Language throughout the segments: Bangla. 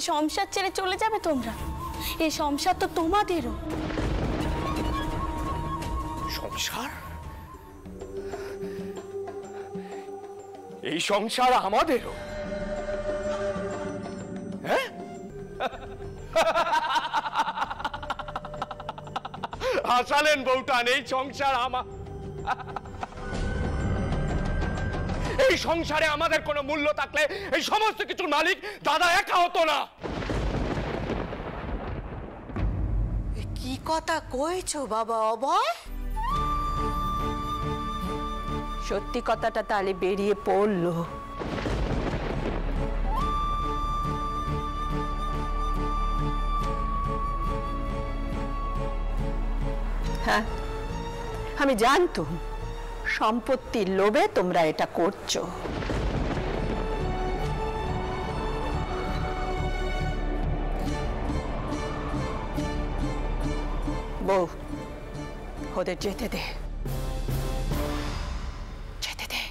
এই সংসার ছেড়ে চলে যাবে তোমরা? এই সংসার তো তোমাদেরও। সংসার? এই সংসার আমাদেরও? হ্যাঁ, হাসালেন বউটান। এই সংসার এই সংসারে আমাদের কোনো মূল্য থাকলে এই সমস্ত কিছুর মালিক দাদা একা হতো না। কি কথা কইছো বাবা অভয়? সত্যি কথাটা তাহলে বেরিয়ে পড়লো। হ্যাঁ, আমি জানতুম সম্পত্তির লোভে তোমরা এটা করছো। বউ, ওদের যেতে দে, যেতে দে।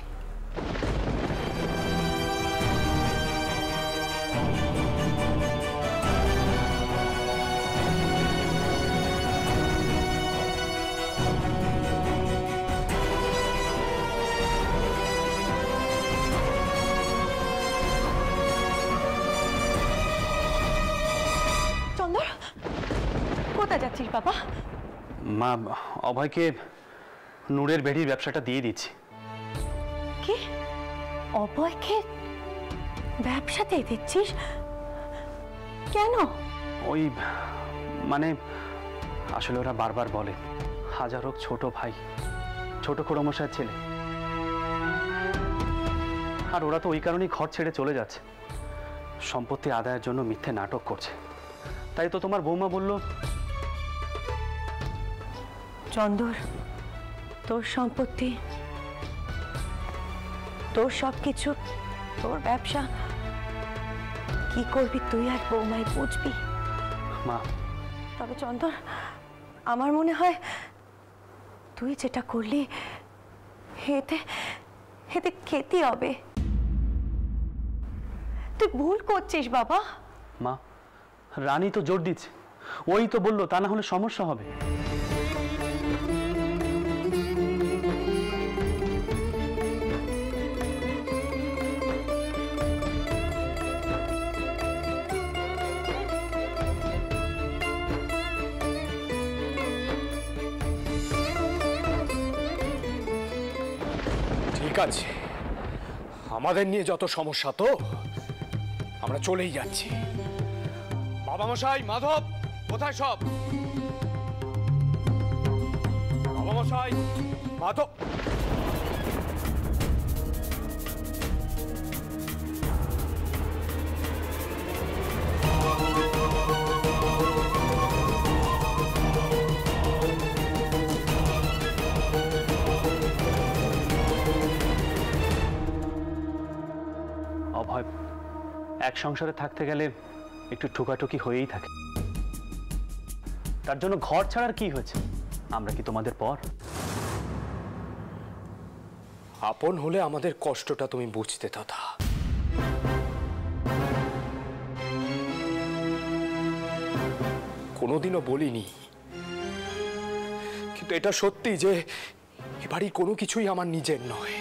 চন্দর, কোথায় যাচ্ছিস বাবা? মা, অভয়কে নূরের বেড়ির ব্যবসাটা দিয়ে দিচ্ছি। কি? অভয়কে ব্যবসা দিয়ে দিচ্ছিস? কেন? ওই মানে আসলে ওরা বারবার বলে হাজার হোক ছোট ভাই, ছোট খুড়োমশাইয়ের ছেলে, আর ওরা তো ওই কারণেই ঘর ছেড়ে চলে যাচ্ছে, সম্পত্তি আদায়ের জন্য মিথ্যে নাটক করছে। তাই তো তোমার বৌমা বলল। চন্দর, তোর সম্পত্তি, তোর সবকিছু, তোর ব্যবসা, কি করবি তুই আর বৌমাই বুঝবি। মা, তবে চন্দর, আমার মনে হয় তুই যেটা করলি এতে এতে খেতে হবে। তুই ভুল করছিস বাবা। মা, রানী তো জোর দিচ্ছে, ওই তো বললো, তা না হলে সমস্যা হবে। ঠিক আছে, আমাদের নিয়ে যত সমস্যা তো আমরা চলেই যাচ্ছি। বাবা মশাই, মাধব, কোথায় সব? বাবা মশাই, মাধব, অভয়, এক সংসারে থাকতে গেলে একটু ঠুকাঠুকি হয়েই থাকে। তার জন্য ঘর ছাড়ার কি হয়েছে? আমরা কি তোমাদের পর? আপন হলে আমাদের কষ্টটা তুমি বুঝতে দাদা। কোনোদিনও বলিনি, কিন্তু এটা সত্যি যে এ বাড়ির কোনো কিছুই আমার নিজের নয়।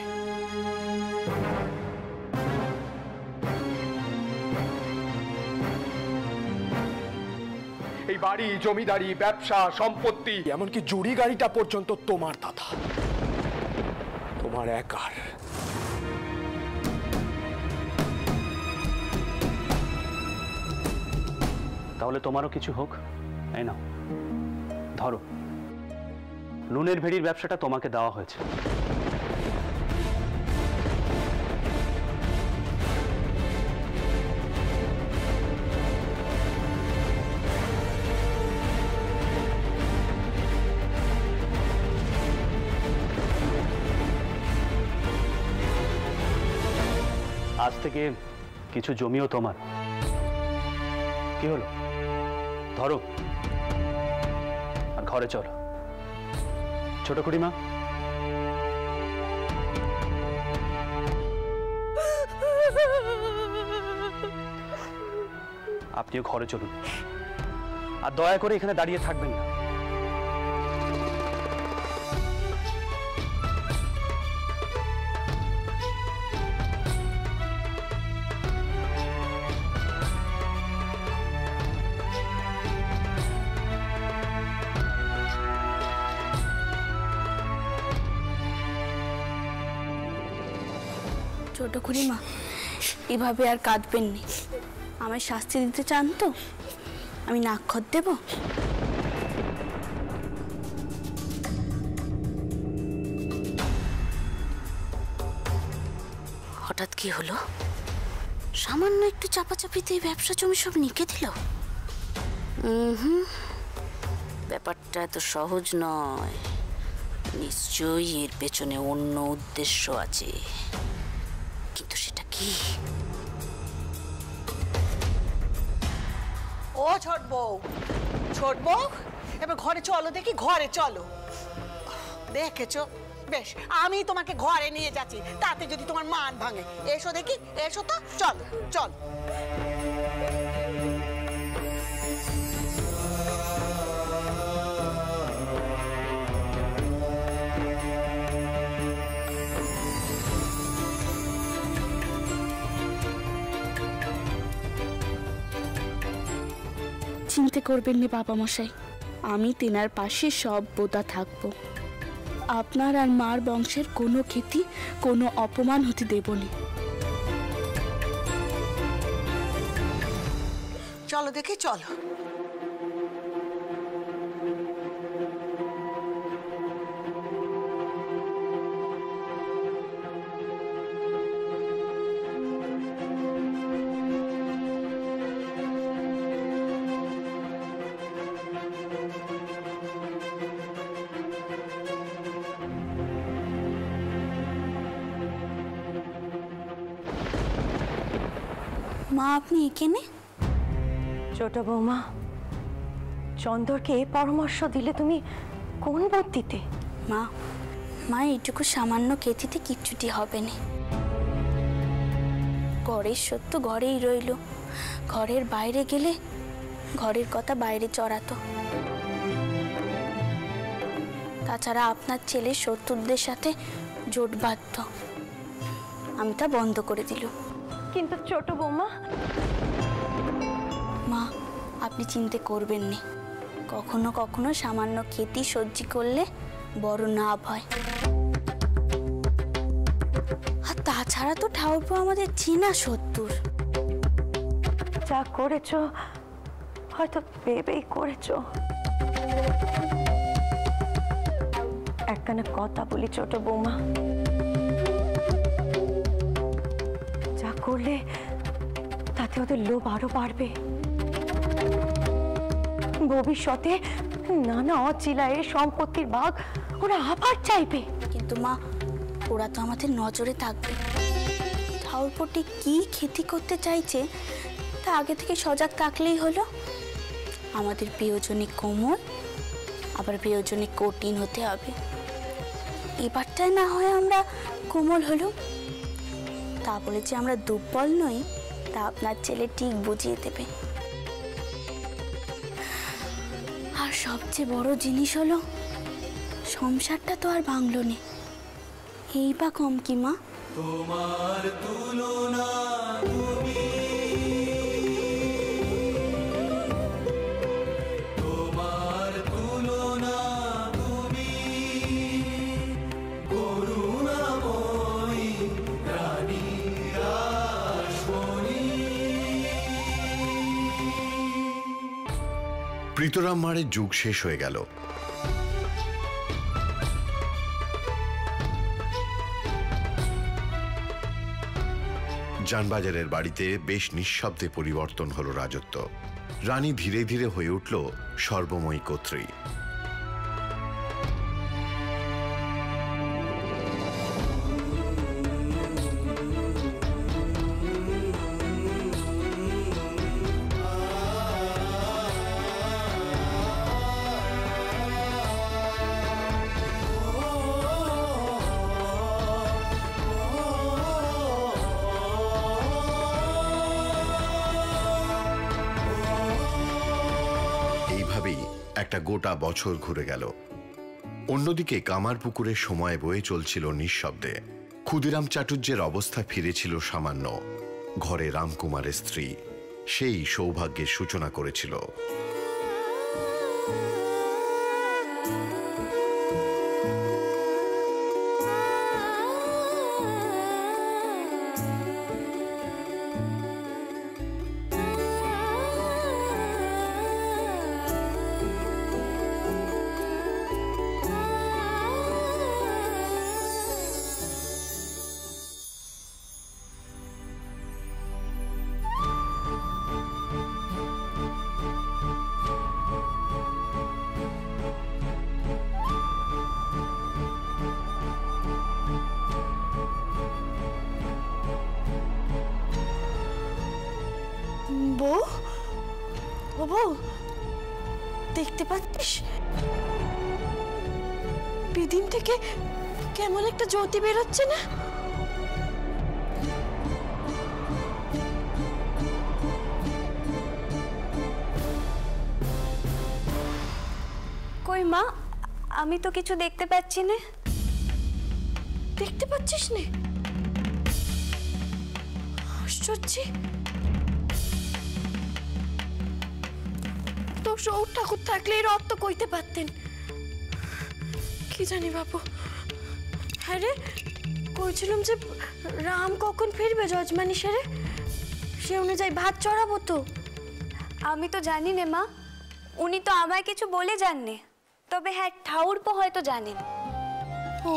এই বাড়ি, জমিদারি, ব্যবসা, সম্পত্তি, এমনকি জুড়ি গাড়িটা পর্যন্ত তোমার দাদা, তোমার একার। তাহলে তোমারও কিছু হোক। এই নাও, ধরো, নুনের ভেড়ির ব্যবসাটা তোমাকে দেওয়া হয়েছে। আজ থেকে কিছু জমিও তোমার। কি হলো, ধরো আর ঘরে চলো। ছোট খুড়িমা, আপনিও ঘরে চলুন, আর দয়া করে এখানে দাঁড়িয়ে থাকবেন না। ছোট খুড়িমা, এভাবে আর কাঁদবেন নি। আমায় শাস্তি দিতে চান তো আমি নাক্ষর দেব? হঠাৎ কি হলো? সামান্য একটু চাপাচাপিতে ব্যবসা জমি সব নিকে দিল। ব্যাপারটা এত সহজ নয়, নিশ্চয়ই এর পেছনে অন্য উদ্দেশ্য আছে, কিন্তু সেটা কি? ও ছোট বউ, ছোট বউ, এবার ঘরে চলো দেখি, ঘরে চলো। দেখেছো, বেশ, আমি তোমাকে ঘরে নিয়ে যাচ্ছি, তাতে যদি তোমার মান ভাঙে। এসো দেখি, এসো তো, চল চল। চিন্তা করবেন না বাবা মশাই, আমি তেনার পাশে সব বোতা থাকবো। আপনার আর মার বংশের কোনো ক্ষতি, কোনো অপমান হতে দেব না। চলো দেখি, চলো। মা, আপনি এখানে? ছোট বৌমা, চন্দরকে পরামর্শ দিলে তুমি কোন বুদ্ধিতে? মা, মা এইটুকু সামান্য কেতিতে কিচ্ছুটি হবে না। ঘরের সত্য ঘরেই রইল, ঘরের বাইরে গেলে ঘরের কথা বাইরে চড়াতো। তাছাড়া আপনার ছেলে শত্রুদের সাথে জোট বাঁধত, আমি তা বন্ধ করে দিলুম। কিন্তু ছোট বৌমা, মা আপনি চিন্তা করবেন না, কখনো কখনো সামান্য ক্ষতি সহ্য করলে বড় লাভ হয়। আর তাছাড়া তো ঠাকুরপো আমাদের চেনা শত্রুর। যা করেছো হয়তো ভেবেই করেছো। একখানা কথা বলি ছোট বৌমা, যা করলে তাতে ওদের লোভ আরো বাড়বে। ভবিষ্যতে নানা অচিলা এই সম্পত্তির ভাগ ওরা আবার চাইবে। কিন্তু মা, ওরা তো আমাদের নজরে থাকবে। ঠাকুরপোটি কি ক্ষতি করতে চাইছে তা আগে থেকে সজাগ থাকলেই হলো। আমাদের প্রিয়জনী কোমল, আবার প্রিয়জনী কঠিন হতে হবে। এবারটায় না হয় আমরা কোমল হলো, তা বলে যে আমরা দুর্বল নই তা আপনার ছেলে ঠিক বুঝিয়ে দেবে। আর সবচেয়ে বড় জিনিস হলো, সংসারটা তো আর ভাঙলো না, এই বা কম কি মা? তোমার তুলনা তুমি, তোমার তুলনা তুমি, করুণাময়ী রানী রাসমণি। প্রীতরাম মারের যুগ শেষ হয়ে গেল। জানবাজারের বাড়িতে বেশ নিঃশব্দে পরিবর্তন হলো রাজত্ব। রানী ধীরে ধীরে হয়ে উঠল সর্বময়ী কর্ত্রী। একটা গোটা বছর ঘুরে গেল। অন্যদিকে কামারপুকুরের সময় বয়ে চলছিল নিঃশব্দে। ক্ষুদিরাম চাটুর্যের অবস্থা ফিরেছিল সামান্য। ঘরে রামকুমারের স্ত্রী, সেই সৌভাগ্যের সূচনা করেছিল। বউ, ও বউ, দেখতে পাচ্ছিস বিদিন থেকে কেমন একটা জ্যোতি বেরোচ্ছে না? কই মা, আমি তো কিছু দেখতে পাচ্ছি না। দেখতে পাচ্ছিস না? আশ্চর্য। তো সৌর ঠাকুর থাকলে এর অর্থ কইতে পারতেন। কি জানি বাবু। হ্যাঁ রে, কইছিলাম যে রাম কখন ফিরবে যজমানি সেরে, সে অনুযায়ী ভাত চড়াবো তো। আমি তো জানি না মা, উনি তো আমায় কিছু বলে যাননি। তবে হ্যাঁ, ঠাউরপো হয়তো জানেন। ও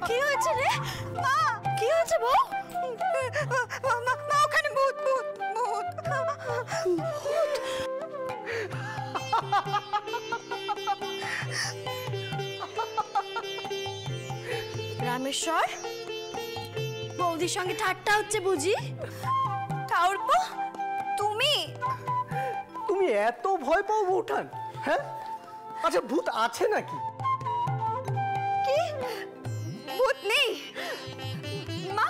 কি হয়েছে রে মা? কি হয়েছে বউ? মা ওখানে ভূত ভূত ভূত ভূত। রামেশ্বর, বৌদির সঙ্গে ঠাট্টা হচ্ছে বুঝি? ঠাউরপো তুমি? তুমি এত ভয় পাও বউঠান? হ্যাঁ, আচ্ছা ভূত আছে নাকি? কি ভূত নেই? মা,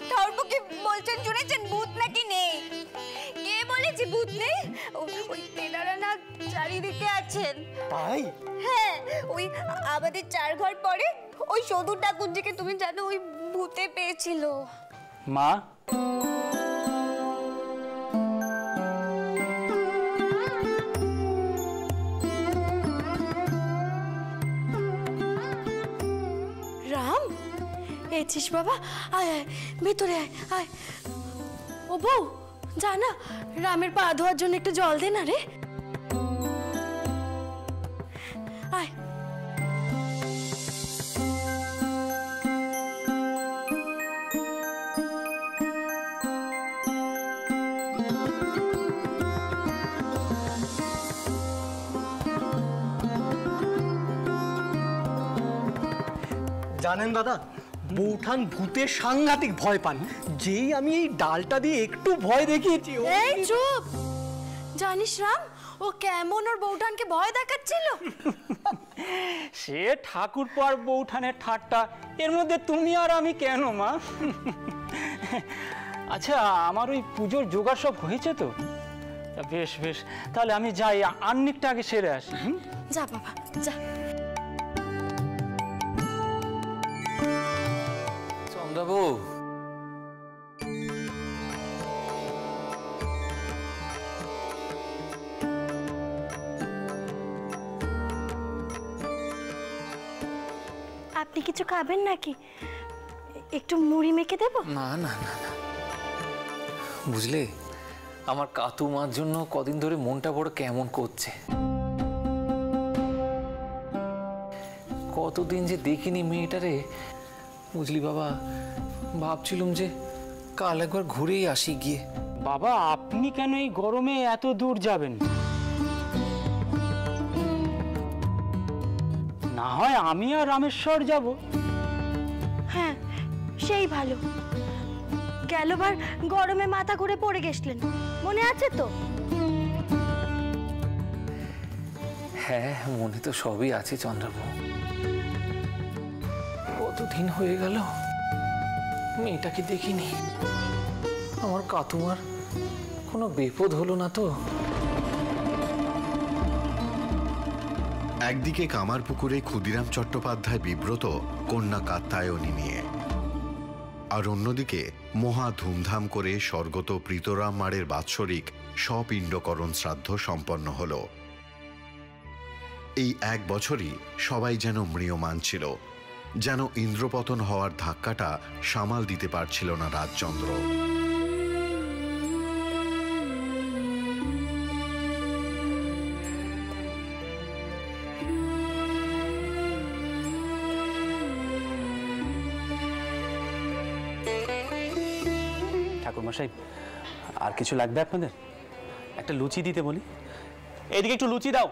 ঠাউরপো কি বলছেন শুনেছেন? ভূত নাকি নেই? কে বলেছে ভূত নেই? ওই তেনারা না চারিদিকে আছেন। তাই? হ্যাঁ, ওই আমাদের 4 ঘর পরে ওই সদু ঠাকুরজিকে তুমি জানো, ওই ভূতে পেয়েছিল। মা, রাম এছিস বাবা? আয় আয় ভিতরে আয় আয়। ও বউ, জানা রামের পা ধোয়ার জন্য একটু জল দে না রে। আয়। জানেন দাদা, বউঠান ভূতের সাংঘাতিক ভয় পান। যেই আমি এই ডালটা দিয়ে একটু ভয় দেখিয়েছি, এই চুপ। জানিস রাম, ও কেমন ওর বউঠানকে ভয় দেখাচ্ছিল? সে ঠাকুর পর বউঠানের ঠাট্টা, এর মধ্যে তুমি আর আমি কেন মা? আচ্ছা, আমার ওই পুজোর জোগাড় সব হয়েছে তো? বেশ বেশ, তাহলে আমি যাই, আন্নিকটা আগে সেরে আসি। যা বাবা যা। চন্দ্রাবু, আপনি কিছু খাবেন নাকি? একটু মুড়ি মেখে দেব? না না না না, বুঝলে আমার কাতুমার জন্য কদিন ধরে মনটা বড় কেমন করছে। কতদিন যে দেখিনি মেয়েটারে, বুঝলি বাবা। ভাবছিলাম যে কাল একবার ঘুরেই আসি গিয়ে। বাবা, আপনি কেন এই গরমে এত দূর যাবেন? না হয় আমি আর রামেশ্বর যাব। হ্যাঁ, সেই ভালো। গেলবার গরমে মাথা ঘুরে পড়ে গেছিলেন, মনে আছে তো? হ্যাঁ, মনে তো সবই আছে চন্দ্রবাবু। কতদিন হয়ে গেল মেয়েটাকে দেখিনি। আমার কাতুমার কোনো বিপদ হলো না তো? একদিকে কামারপুকুরে ক্ষুদিরাম চট্টোপাধ্যায় বিব্রত কন্যা কাত্যায়নী নিয়ে, আর অন্যদিকে মহা ধুমধাম করে স্বর্গত প্রীতরাম মারের বাৎসরিক স্বপিণ্ডকরণ শ্রাদ্ধ সম্পন্ন হল। এই এক বছরই সবাই যেন ম্রিয়মাণ ছিল, যেন ইন্দ্রপতন হওয়ার ধাক্কাটা সামাল দিতে পারছিল না রাজচন্দ্র। ঠাকুরমশাই, আর কিছু লাগবে আপনাদের? একটা লুচি দিতে বলি। এইদিকে একটু লুচি দাও।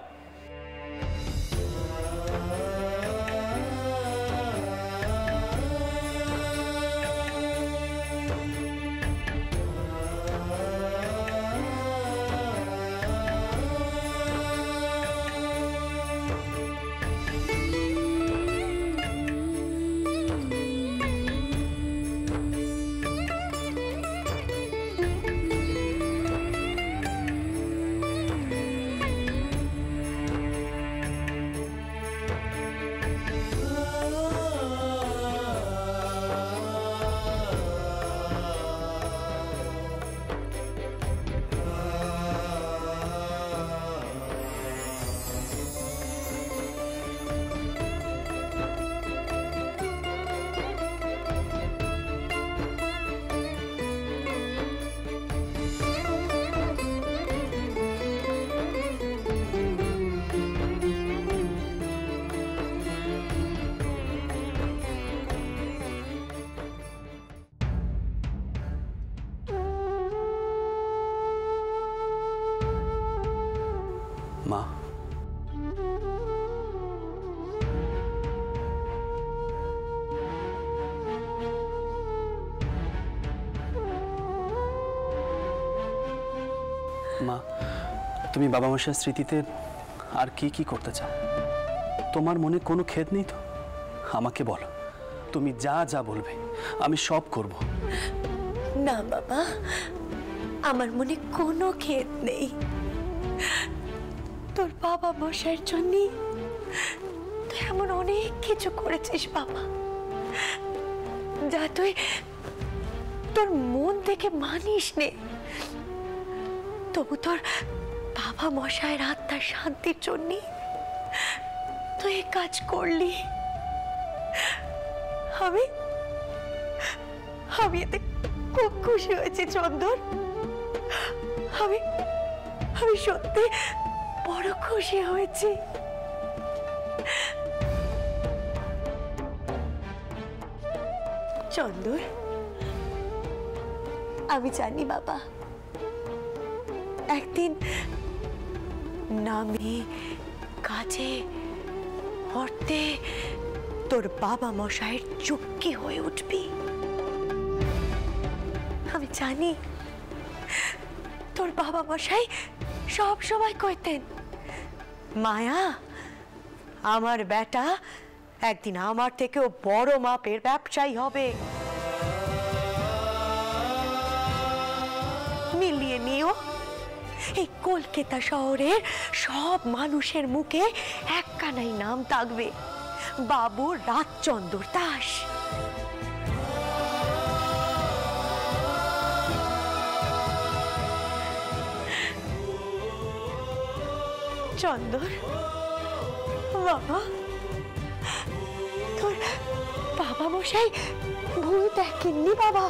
মা, মা, তুমি বাবা মশাইয়ের স্মৃতিতে আর কি কি করতে চাও? তোমার মনে কোনো খেদ নেই তো? আমাকে বলো, তুমি যা যা বলবে আমি সব করব। না বাবা, আমার মনে কোনো খেদ নেই। তোর বাবা মশাইয়ের জন্য তুই এমন অনেক কিছু করেছিস বাবা, যা তুই তোর মন থেকে মানিস নে। তবু তোর বাবা মশাইয়ের আত্মার শান্তির জন্য তুই এই কাজ করলি। আমি এতে খুব খুশি হয়েছি চন্দন। আমি সত্যি বড় খুশি হয়েছি। চন্দন, আমি জানি বাবা, একদিন নামে কাজে পড়তে তোর বাবা মশাইয়ের চুক্কি হয়ে উঠবি। আমি জানি তোর বাবা মশাই সব সময় কইতেন, মায়া, আমার বেটা একদিন আমার থেকেও বড় মাপের ব্যবসায়ী হবে। মিলিয়ে নিও, এই কলকাতা শহরের সব মানুষের মুখে একখানাই নাম থাকবে, বাবু রাজচন্দ্র দাস। চন্দর বাবা, তোর বাবা মশাই ভুল দেখেননি বাবা।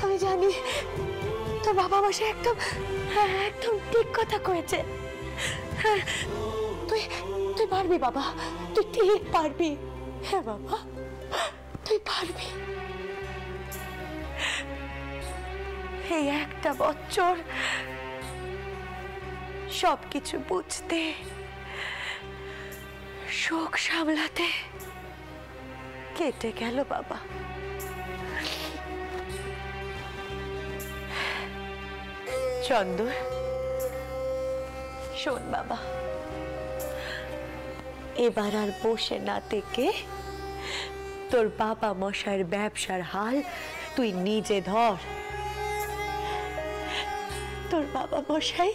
আমি জানি তো বাবা মাসে একদম একদম ঠিক কথা কয়েছে। তুই তুই পারবি বাবা, তুই ঠিক পারবি। হ্যাঁ বাবা, তুই পারবি। এই একটা বছর সবকিছু বুঝতে, শোক সামলাতে কেটে গেল বাবা। চন্দর, শোন বাবা, এবার আর বসে না থেকে তোর বাবা মশাইয়ের ব্যবসার হাল তুই নিজে ধর। তোর বাবা মশাই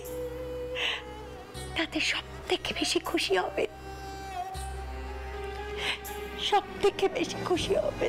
তাতে সব থেকে বেশি খুশি হবে, সব থেকে বেশি খুশি হবে।